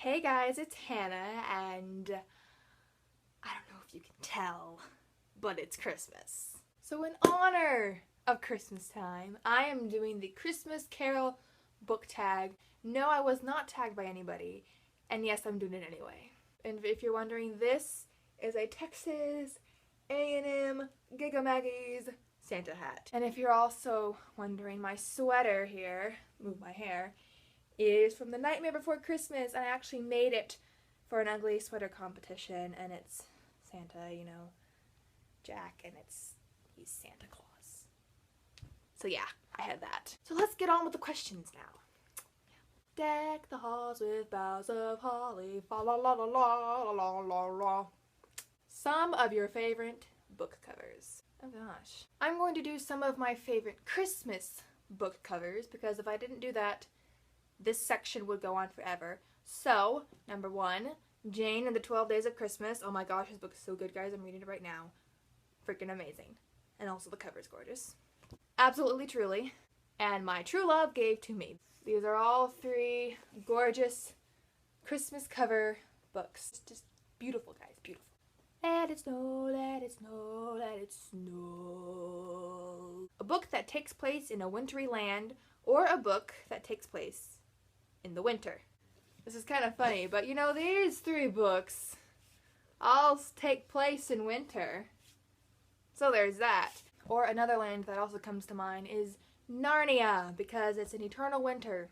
Hey guys, it's Hannah, and I don't know if you can tell, but it's Christmas. So in honor of Christmas time, I am doing the Christmas Carol book tag. No, I was not tagged by anybody, and yes, I'm doing it anyway. And if you're wondering, this is a Texas A&M Giga Maggie's Santa hat. And if you're also wondering, my sweater here, move my hair, is from The Nightmare Before Christmas, and I actually made it for an ugly sweater competition, and it's Santa, you know, Jack, and he's Santa Claus. So yeah, I had that. So let's get on with the questions now. Deck the halls with boughs of holly, fa la la la la la la la. Some of your favorite book covers. Oh gosh. I'm going to do some of my favorite Christmas book covers, because if I didn't do that, this section would go on forever. So, number 1, Jane and the 12 Days of Christmas. Oh my gosh, this book is so good, guys. I'm reading it right now. Freaking amazing. And also the cover is gorgeous. Absolutely Truly. And My True Love Gave to Me. These are all 3 gorgeous Christmas cover books. Just beautiful, guys. Beautiful. Let it snow, let it snow, let it snow. A book that takes place in a wintry land, or a book that takes place in the winter. This is kind of funny, but you know, these 3 books all take place in winter. So there's that. Or another land that also comes to mind is Narnia, because it's an eternal winter.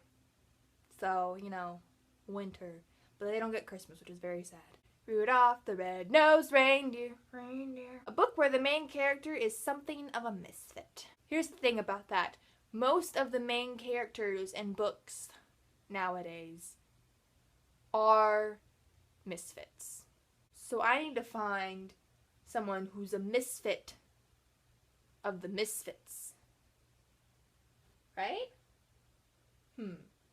So, you know, winter. But they don't get Christmas, which is very sad. Rudolph the Red-Nosed Reindeer. A book where the main character is something of a misfit. Here's the thing about that. Most of the main characters in books nowadays are misfits. So I need to find someone who's a misfit of the misfits. Right?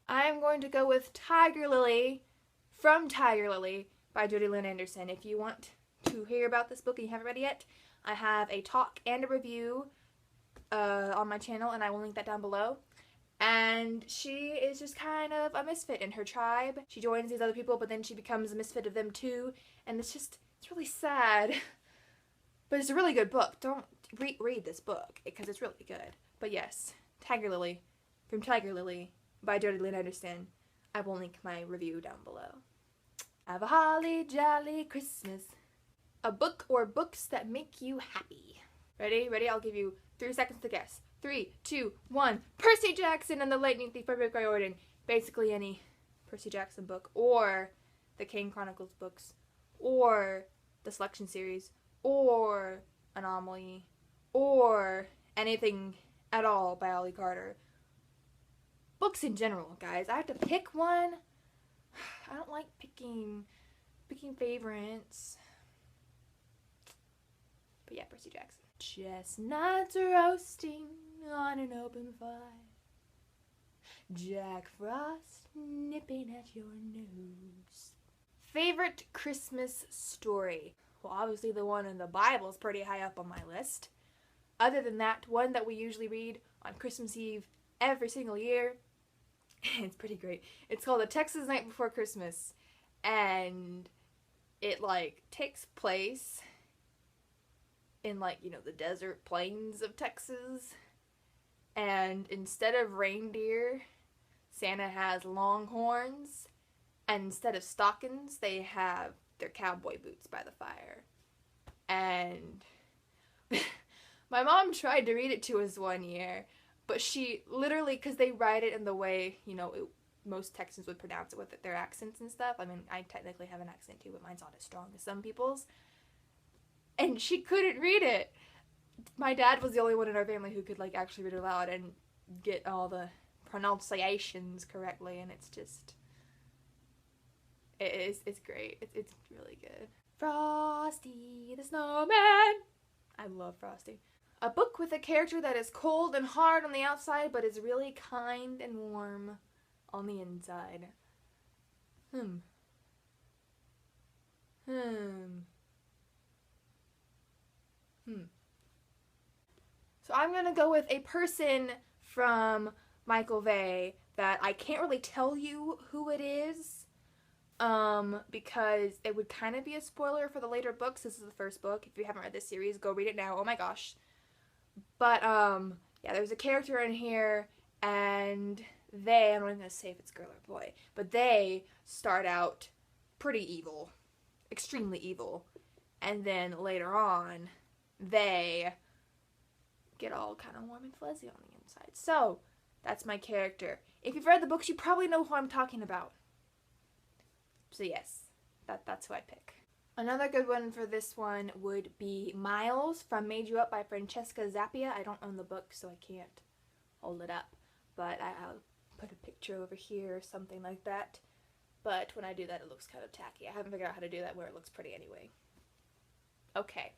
I'm going to go with Tiger Lily from Tiger Lily by Jodi Lynn Anderson. If you want to hear about this book and you haven't read it yet, I have a talk and a review on my channel, and I will link that down below. And she is just kind of a misfit in her tribe. She joins these other people, but then she becomes a misfit of them too, and it's really sad. But it's a really good book. Don't read this book, because it's really good. But yes, Tiger Lily from Tiger Lily by Jodi Lynn Anderson. I will link my review down below. Have a holly jolly Christmas. A book or books that make you happy. Ready? Ready? I'll give you 3 seconds to guess. 3, 2, 1. Percy Jackson and the Lightning Thief by Rick Riordan. Basically any Percy Jackson book, or the Kane Chronicles books, or the Selection series, or Anomaly, or anything at all by Ollie Carter. Books in general, guys. I have to pick one. I don't like picking favorites. But yeah, Percy Jackson. Chestnuts roasting on an open fire. Jack Frost nipping at your nose. Favorite Christmas story? Well, obviously the one in the Bible is pretty high up on my list. Other than that, one that we usually read on Christmas Eve every single year. It's pretty great. It's called The Texas Night Before Christmas. And it takes place in the desert plains of Texas, and instead of reindeer, Santa has longhorns, and instead of stockings, they have their cowboy boots by the fire. And my mom tried to read it to us one year, but she literally, because they write it in the way, most Texans would pronounce it with their accents and stuff. I mean, I technically have an accent too, but mine's not as strong as some people's. And she couldn't read it. My dad was the only one in our family who could actually read it aloud and get all the pronunciations correctly, and it's great. It's really good. Frosty the Snowman. I love Frosty. A book with a character that is cold and hard on the outside, but is really kind and warm on the inside. So I'm gonna go with a person from Michael Vey that I can't really tell you who it is because it would kind of be a spoiler for the later books. This is the first book. If you haven't read this series, go read it now. Oh my gosh. But, yeah, there's a character in here, and they, I'm not even going to say if it's girl or boy, but they start out pretty evil. Extremely evil. And then later on, they get all kind of warm and fuzzy on the inside. So, that's my character. If you've read the books, you probably know who I'm talking about. So yes, that's who I pick. Another good one for this one would be Miles from Made You Up by Francesca Zappia. I don't own the book, so I can't hold it up, but I'll put a picture over here or something like that. But when I do that, it looks kind of tacky. I haven't figured out how to do that where it looks pretty anyway. Okay.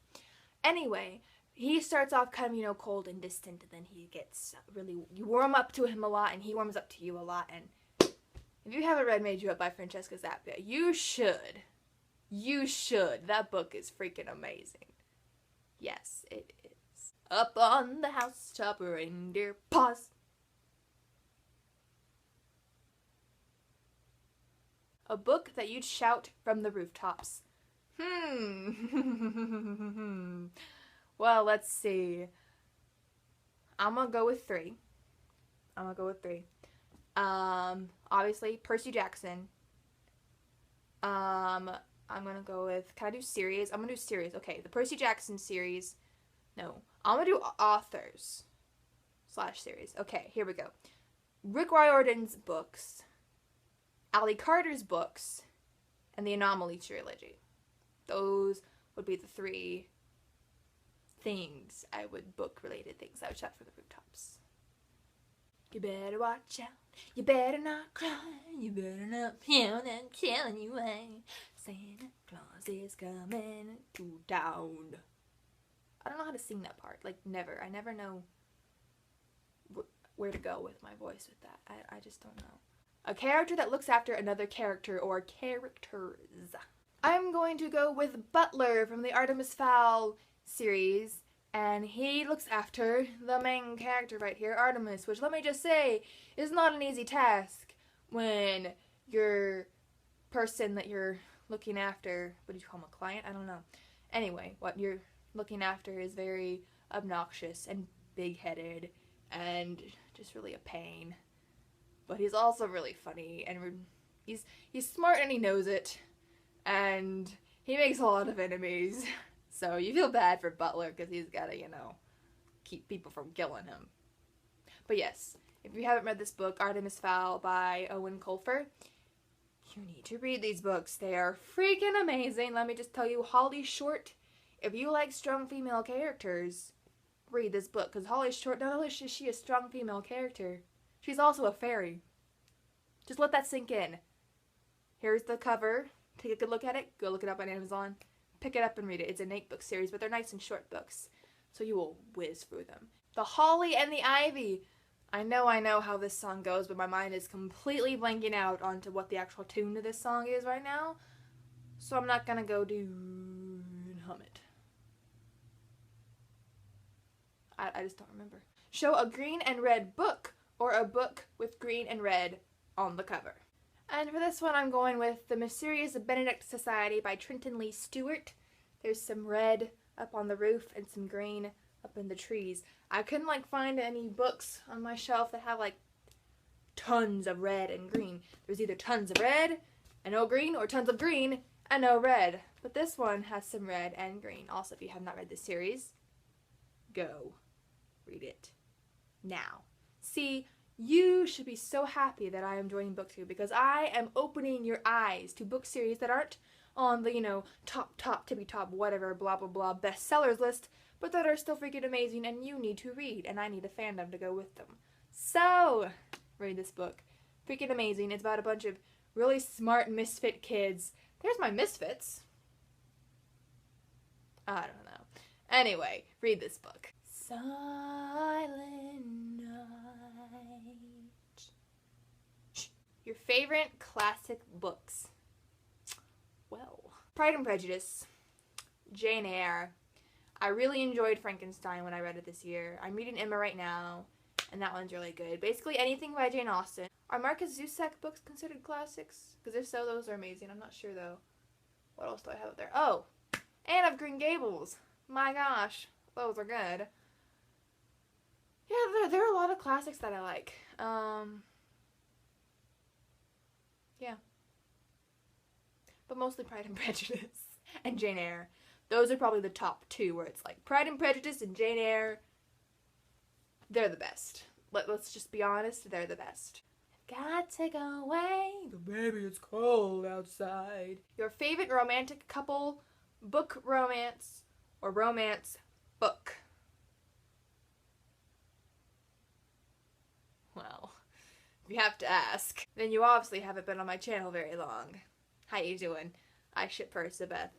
Anyway, he starts off kind of, you know, cold and distant, and then he gets really, you warm up to him a lot, and he warms up to you a lot, and if you haven't read Made You Up by Francesca Zappia, you should. You should. That book is freaking amazing. Yes, it is. Up on the housetop, reindeer paws. A book that you'd shout from the rooftops. Well, let's see. I'm gonna go with three. Obviously, Percy Jackson. I'm gonna go with, can I do series? I'm gonna do series. Okay, the Percy Jackson series. No, I'm gonna do authors / series. Okay, here we go. Rick Riordan's books, Ali Carter's books, and the Anomaly trilogy. Those would be the three things I would, book-related things I would shout from the rooftops. You better watch out. You better not cry. You better not pound and telling you why. Santa Claus is coming to town. I don't know how to sing that part. Like, never. I never know where to go with my voice with that. I just don't know. A character that looks after another character or characters. I'm going to go with Butler from the Artemis Fowl series. And he looks after the main character right here, Artemis, which, let me just say, is not an easy task when your person that you're looking after, what do you call him, a client? I don't know. Anyway, what you're looking after is very obnoxious and big-headed and just really a pain. But he's also really funny, and he's smart and he knows it, and he makes a lot of enemies. So you feel bad for Butler because he's got to, you know, keep people from killing him. But yes, if you haven't read this book, Artemis Fowl by Owen Colfer, you need to read these books. They are freaking amazing. Let me just tell you, Holly Short, if you like strong female characters, read this book. Because Holly Short, not only is she a strong female character, she's also a fairy. Just let that sink in. Here's the cover. Take a good look at it. Go look it up on Amazon. Pick it up and read it. It's an 8-book series, but they're nice and short books, so you will whiz through them. The Holly and the Ivy. I know how this song goes, but my mind is completely blanking out onto what the actual tune to this song is right now, so I'm not gonna go do and hum it. I just don't remember. Show a green and red book, or a book with green and red on the cover. And for this one, I'm going with The Mysterious Benedict Society by Trenton Lee Stewart. There's some red up on the roof and some green up in the trees. I couldn't, find any books on my shelf that have, tons of red and green. There's either tons of red and no green, or tons of green and no red. But this one has some red and green. Also, if you have not read this series, go read it now. See, you should be so happy that I am joining BookTube, because I am opening your eyes to book series that aren't on the, top, tippy-top, whatever, blah, blah, blah, bestsellers list, but that are still freaking amazing and you need to read, and I need a fandom to go with them. So, read this book. Freaking amazing. It's about a bunch of really smart misfit kids. There's my misfits. I don't know. Anyway, read this book. Silent Night. Your favorite classic books. Well, Pride and Prejudice, Jane Eyre. I really enjoyed Frankenstein when I read it this year. I'm reading Emma right now, and that one's really good. Basically anything by Jane Austen. Are Marcus Zusak books considered classics? Because if so, those are amazing. I'm not sure though. What else do I have up there? Oh, Anne of Green Gables. My gosh, those are good. Yeah, there are a lot of classics that I like. Yeah. But mostly Pride and Prejudice and Jane Eyre. Those are probably the top two where it's like Pride and Prejudice and Jane Eyre. They're the best. Let's just be honest, they're the best. Got to go away, but baby it's cold outside. Your favorite romantic couple, book romance, or romance book? Well, if you have to ask, then you obviously haven't been on my channel very long. How you doing? I ship Percabeth.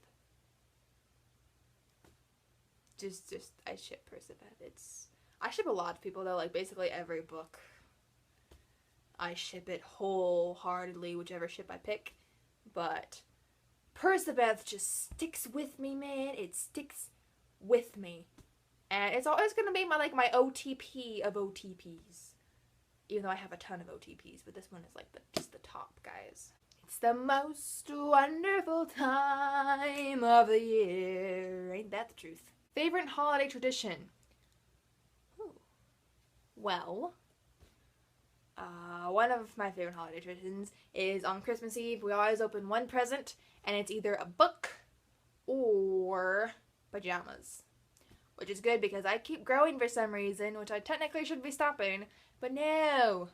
I ship Percabeth. I ship a lot of people though, like basically every book. I ship it wholeheartedly, whichever ship I pick. But Percabeth just sticks with me, man. It sticks with me. And it's always going to be my OTP of OTPs. Even though I have a ton of OTPs, but this one is like just the top, guys. It's the most wonderful time of the year. Ain't that the truth? Favorite holiday tradition? Ooh. Well, one of my favorite holiday traditions is on Christmas Eve, we always open one present, and it's either a book or pajamas. Which is good because I keep growing for some reason, which I technically should be stopping, but no.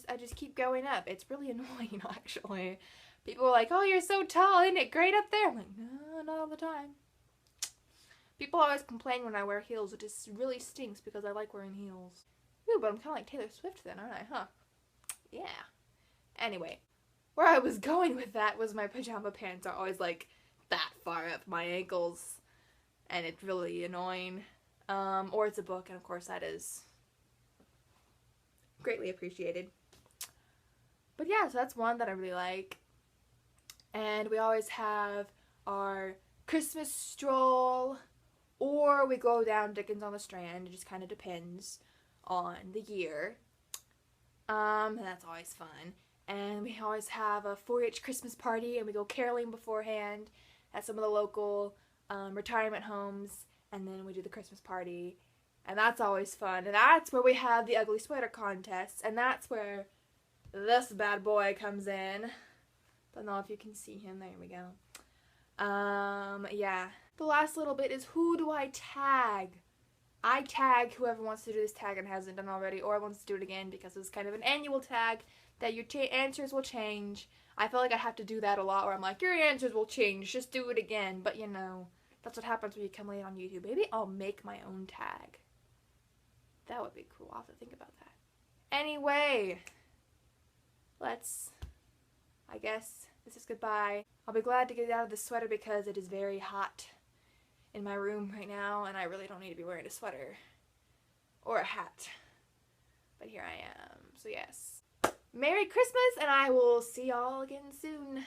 I just keep going up. It's really annoying, actually. People are like, oh, you're so tall, isn't it great up there? I'm like, no, not all the time. People always complain when I wear heels, which just really stinks because I like wearing heels. Ooh, but I'm kind of like Taylor Swift then, aren't I? Huh? Yeah. Anyway, where I was going with that was my pajama pants are always like that far up my ankles. And it's really annoying. Or it's a book, and of course that is greatly appreciated. But yeah, so that's one that I really like. And we always have our Christmas stroll, or we go down Dickens on the Strand. It just kind of depends on the year. And that's always fun. And we always have a 4-H Christmas party, and we go caroling beforehand at some of the local retirement homes, and then we do the Christmas party, and that's always fun. And that's where we have the ugly sweater contests, and that's where this bad boy comes in. Don't know if you can see him. There we go. Yeah. The last little bit is, who do I tag? I tag whoever wants to do this tag and hasn't done already, or wants to do it again, because it's kind of an annual tag that your answers will change. I feel like I have to do that a lot, where I'm like, your answers will change, just do it again. But you know, that's what happens when you come late on YouTube. Maybe I'll make my own tag. That would be cool. I'll have to think about that. Anyway, I guess this is goodbye. I'll be glad to get out of this sweater because it is very hot in my room right now, and I really don't need to be wearing a sweater or a hat. But here I am. So yes. Merry Christmas, and I will see y'all again soon.